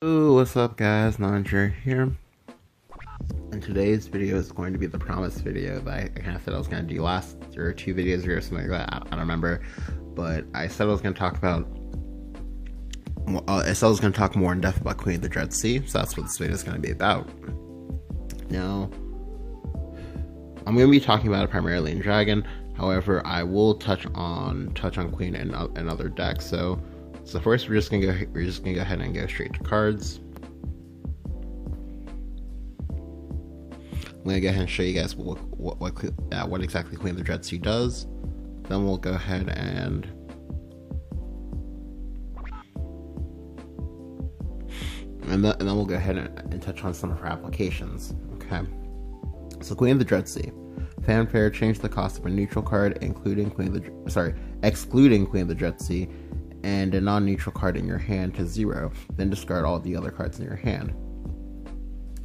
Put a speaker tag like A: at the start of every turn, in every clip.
A: Ooh, what's up guys, Nanger here, and today's video is going to be the promise video that I kind of said I was going to do last, or 2 videos ago or something like that, I don't remember, but I said I was going to talk about, I said I was going to talk more in depth about Queen of the Dread Sea, so that's what this video is going to be about. Now, I'm going to be talking about it primarily in Dragon, however, I will touch on Queen and other decks, so first we're just gonna go ahead and go straight to cards. I'm gonna go ahead and show you guys what exactly Queen of the Dread Sea does. Then we'll go ahead and then we'll go ahead and touch on some of her applications. Okay. So Queen of the Dread Sea. Fanfare: change the cost of a neutral card, excluding Queen of the Dread Sea, and a non-neutral card in your hand to 0, then discard all the other cards in your hand.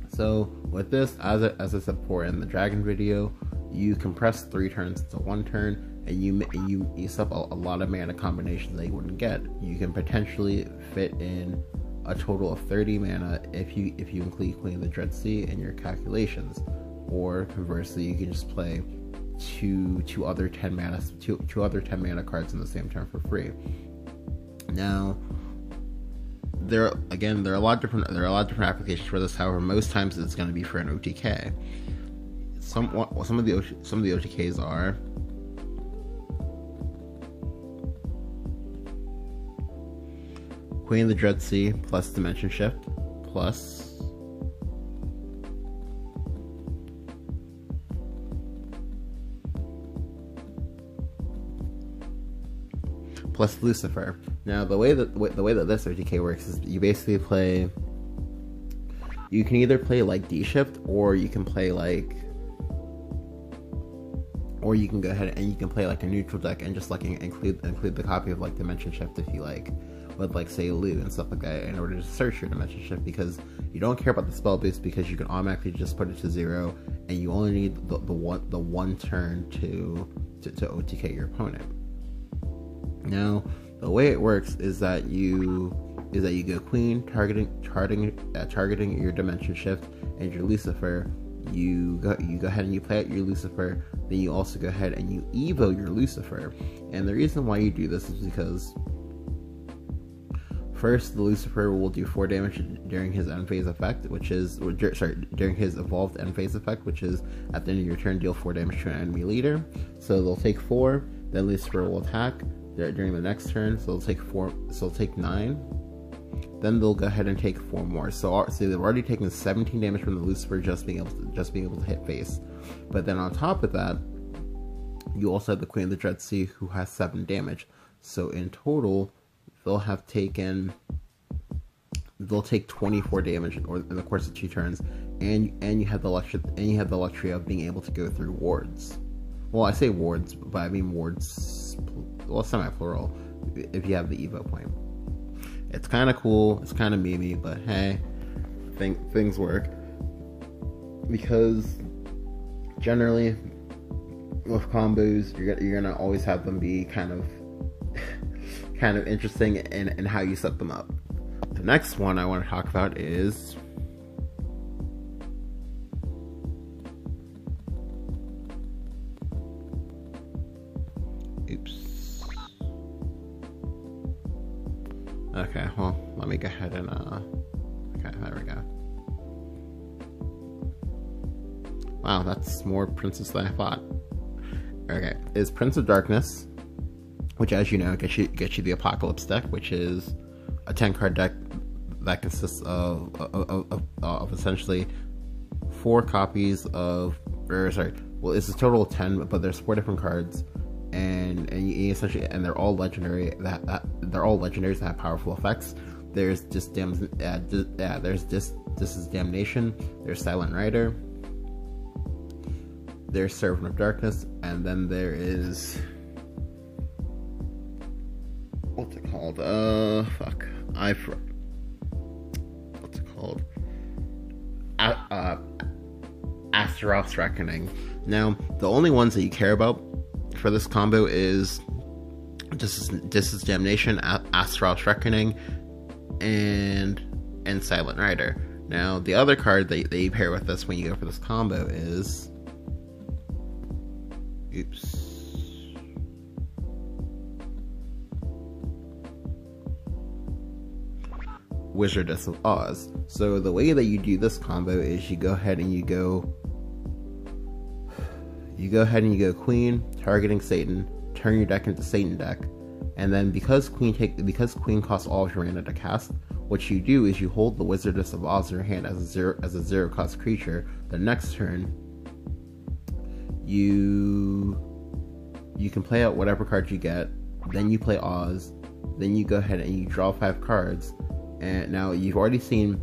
A: So with this, as I said before in the Dragon video, you compress 3 turns into 1 turn, and you use up a lot of mana combinations that you wouldn't get. You can potentially fit in a total of 30 mana if you include Queen of the Dread Sea in your calculations, or conversely, you can just play two other 10 mana cards in the same turn for free. Now, there are a lot of different applications for this. However, most times it's going to be for an OTK. Some of the OTKs are Queen of the Dread Sea plus Dimension Shift plus Lucifer. Now, the way that this OTK works is you basically play. You can either play like D Shift, or you can play like, or you can go ahead and you can play like a neutral deck and just like include the copy of like Dimension Shift if you like, with like say Lu and stuff like that, in order to search your Dimension Shift, because you don't care about the spell boost, because you can automatically just put it to 0, and you only need the one turn to OTK your opponent. Now, the way it works is that you go Queen, targeting your Dimension Shift and your Lucifer. You go ahead and you play out your Lucifer. Then you also go ahead and you Evo your Lucifer. And the reason why you do this is because, first, the Lucifer will do 4 damage during his end phase effect, during his evolved end phase effect, which is at the end of your turn, deal 4 damage to an enemy leader. So they'll take 4. Then Lucifer will attack during the next turn, so they'll take 9. Then they'll go ahead and take 4 more. So they've already taken 17 damage from the Lucifer just being able to hit face. But then on top of that, you also have the Queen of the Dread Sea, who has 7 damage. So in total, they'll take 24 damage in the course of 2 turns, and you have the luxury of being able to go through wards. Well, I say wards, but I mean wards, well, semi-plural, if you have the Evo point. It's kind of cool, it's kind of memey, but hey, things work. Because generally, with combos, you're gonna always have them be kind of interesting in how you set them up. The next one I want to talk about is okay, well, let me go ahead and, okay, there we go. Wow, that's more Princess than I thought. Okay, is Prince of Darkness, which, as you know, gets you the Apocalypse deck, which is a 10-card deck that consists of essentially 4 copies of, it's a total of 10, but there's 4 different cards. And they're all legendary. They're all legendaries that have powerful effects. There's this is Damnation. There's Silent Rider. There's Servant of Darkness, and then there is, what's it called? What's it called? Astaroth's Reckoning. Now, the only ones that you care about for this combo is This is Damnation, Astaroth's Reckoning, and and Silent Rider. Now, the other card that you pair with this when you go for this combo is... Oops. Wizardess of Oz. So the way that you do this combo is you go ahead and you go Queen, targeting Satan, turn your deck into Satan deck, and then because Queen costs all of your mana to cast, what you do is you hold the Wizardess of Oz in your hand as a zero cost creature. The next turn, you can play out whatever cards you get, then you play Oz, then you go ahead and you draw 5 cards, and now you've already seen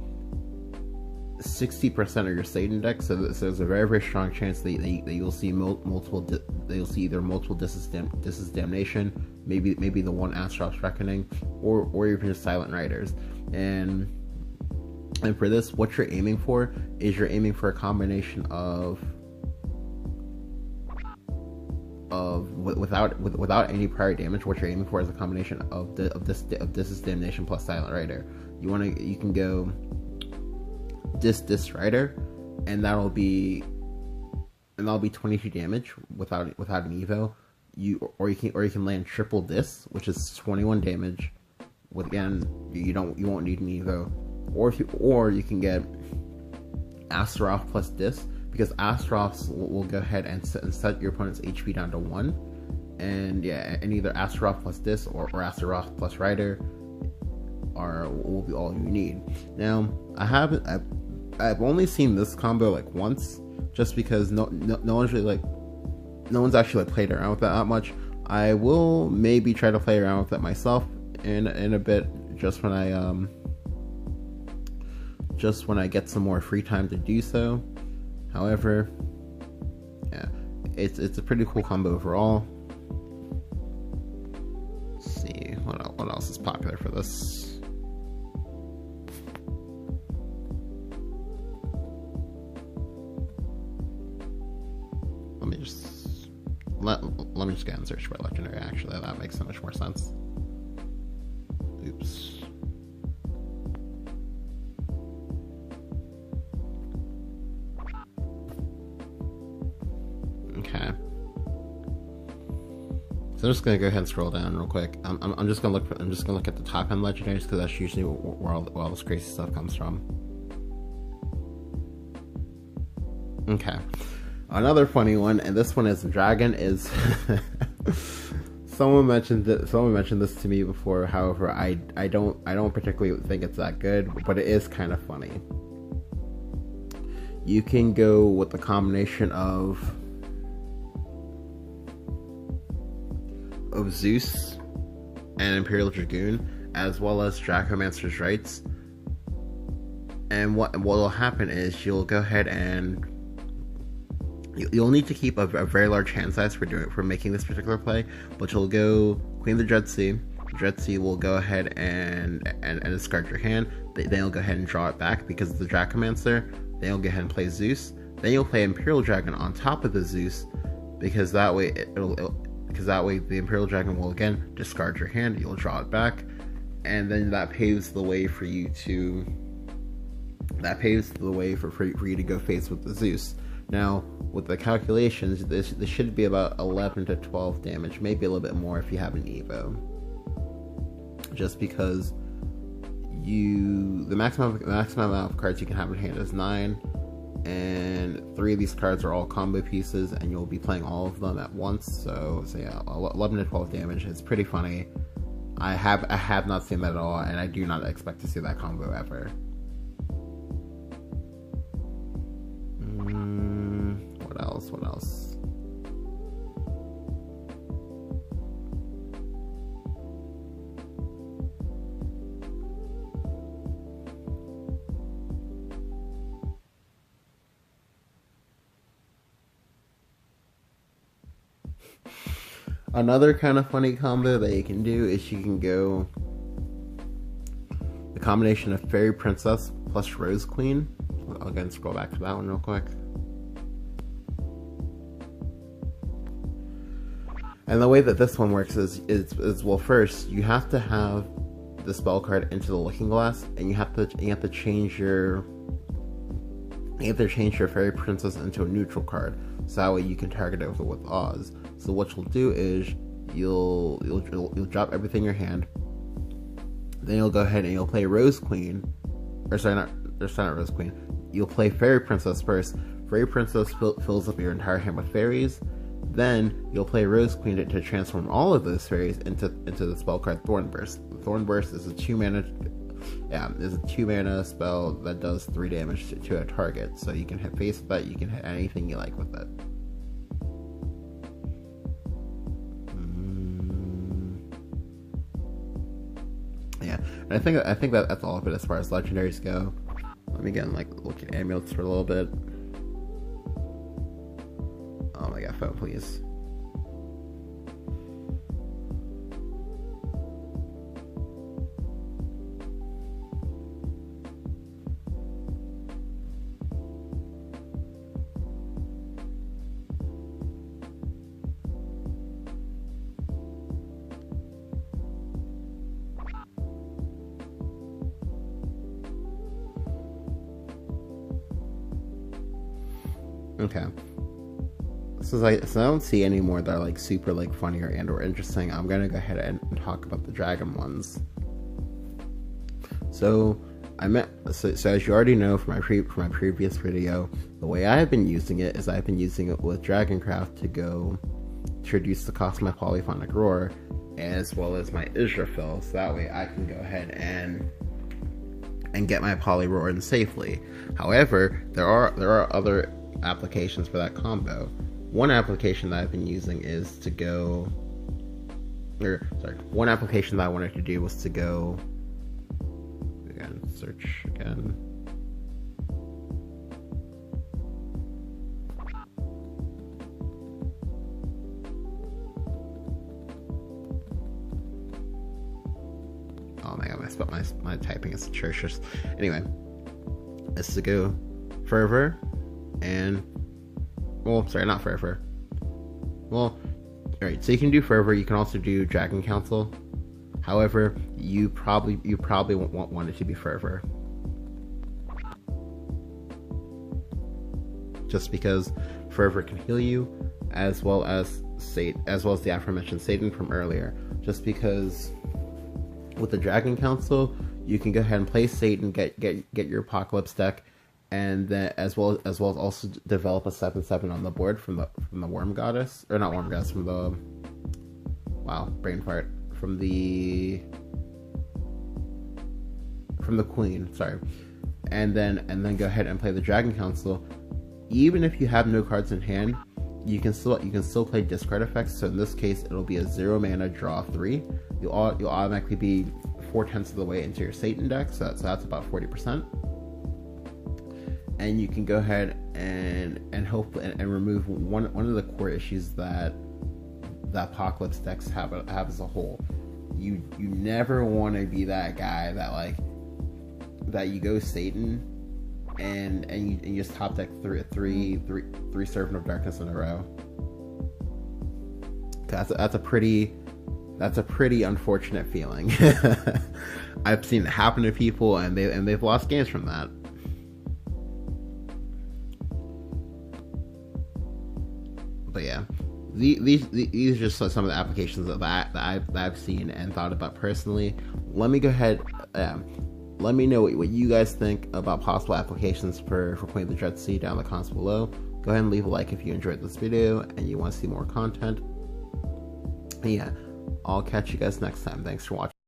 A: 60% of your Satan deck, so there's a very, very strong chance that you'll see you'll see either multiple Dis's Damnation, maybe the one Astaroth's Reckoning, or even just Silent Riders. And for this, what you're aiming for is a combination of without any prior damage. What you're aiming for is a combination of Dis's Damnation plus Silent Rider. You can go Dis Rider, and that'll be 22 damage without an evo. You can land triple Dis, which is 21 damage. With, again, you won't need an evo. Or you can get Astaroth plus Dis, because Astaroths will go ahead and set your opponent's HP down to 1, and yeah, and either Astaroth plus Dis or Astaroth plus Rider will be all you need. Now, I've only seen this combo like once, just because no one's actually played around with that much. I will maybe try to play around with it myself in a bit, just when I get some more free time to do so. However, yeah, it's a pretty cool combo overall. Let's see what else is popular for this. Let me just get and search for legendary. Actually, that makes so much more sense. Oops. Okay. So I'm just gonna go ahead and scroll down real quick. I'm just gonna look at the top end legendaries, because that's usually where all this crazy stuff comes from. Okay. Another funny one, and this one is Dragon, is someone mentioned this to me before. However, I don't particularly think it's that good, but it is kind of funny. You can go with the combination of Zeus and Imperial Dragoon, as well as Dracomancer's Rites. And what will happen is you'll go ahead and you'll need to keep a very large hand size for making this particular play, but you'll go Queen of the Dreadsea. Dreadsea will go ahead and discard your hand. Then you'll go ahead and draw it back because of the Dracomancer. Then you'll go ahead and play Zeus. Then you'll play Imperial Dragon on top of the Zeus, because that way the Imperial Dragon will again discard your hand. You'll draw it back, and then that paves the way for you to go face with the Zeus. Now, with the calculations, this should be about 11 to 12 damage, maybe a little bit more if you have an Evo. Just because the maximum amount of cards you can have in hand is 9, and 3 of these cards are all combo pieces, and you'll be playing all of them at once. So yeah, 11 to 12 damage. It's pretty funny. I have not seen that at all, and I do not expect to see that combo ever. What else? Another kind of funny combo that you can do is you can go the combination of Fairy Princess plus Rose Queen. I'll again scroll back to that one real quick. And the way that this one works is well, first you have to have the spell card into the Looking Glass, and you have to change your Fairy Princess into a neutral card, so that way you can target it with Oz. So what you'll do is you'll drop everything in your hand, then you'll go ahead and you'll play Rose Queen, or sorry, not Rose Queen. You'll play Fairy Princess first. Fairy Princess fills up your entire hand with fairies. Then you'll play Rose Queen to transform all of those fairies into the spell card Thornburst. Thornburst is a 2-mana spell that does 3 damage to a target. So you can hit face with that. You can hit anything you like with it. Yeah, and I think that's all of it as far as legendaries go. Let me again look at amulets for a little bit. Oh my god, phone, please. Okay. So I don't see any more that are super funny or interesting. I'm gonna go ahead and talk about the dragon ones. So as you already know from my previous video, the way I have been using it is I've been using it with Dragoncraft to reduce the cost of my polyphonic roar, as well as my Israfil, so that way I can go ahead and get my poly roar in safely. However, there are other applications for that combo. One application that I've been using is one application that I wanted to do was to go again, search again. Oh my god, my typing is atrocious. Anyway, it's to go Fervor and not Fervor. Well, alright, so you can do Fervor, you can also do Dragon Council. However, you probably won't want it to be Fervor. Just because Fervor can heal you, as well as the aforementioned Satan from earlier. Just because with the Dragon Council, you can go ahead and play Satan, get your Apocalypse deck, and then as well as also develop a 7/7 on the board from the Worm Goddess, or not Worm Goddess, from the brain fart, from the Queen, sorry, and then go ahead and play the Dragon Council. Even if you have no cards in hand, you can still play discard effects. So in this case, it'll be a 0 mana draw 3. You'll automatically be 4/10 of the way into your Satan deck, so that's about 40%. And you can go ahead and hope and remove one of the core issues that Apocalypse decks have as a whole. You never want to be that guy that you go Satan and you just top deck three Servant of Darkness in a row. That's a pretty unfortunate feeling. I've seen it happen to people, and they've lost games from that. But yeah, these are just some of the applications that I've seen and thought about personally. Let me go ahead, let me know what you guys think about possible applications for Queen of the Dread Sea down in the comments below. Go ahead and leave a like if you enjoyed this video and you want to see more content. And yeah, I'll catch you guys next time. Thanks for watching.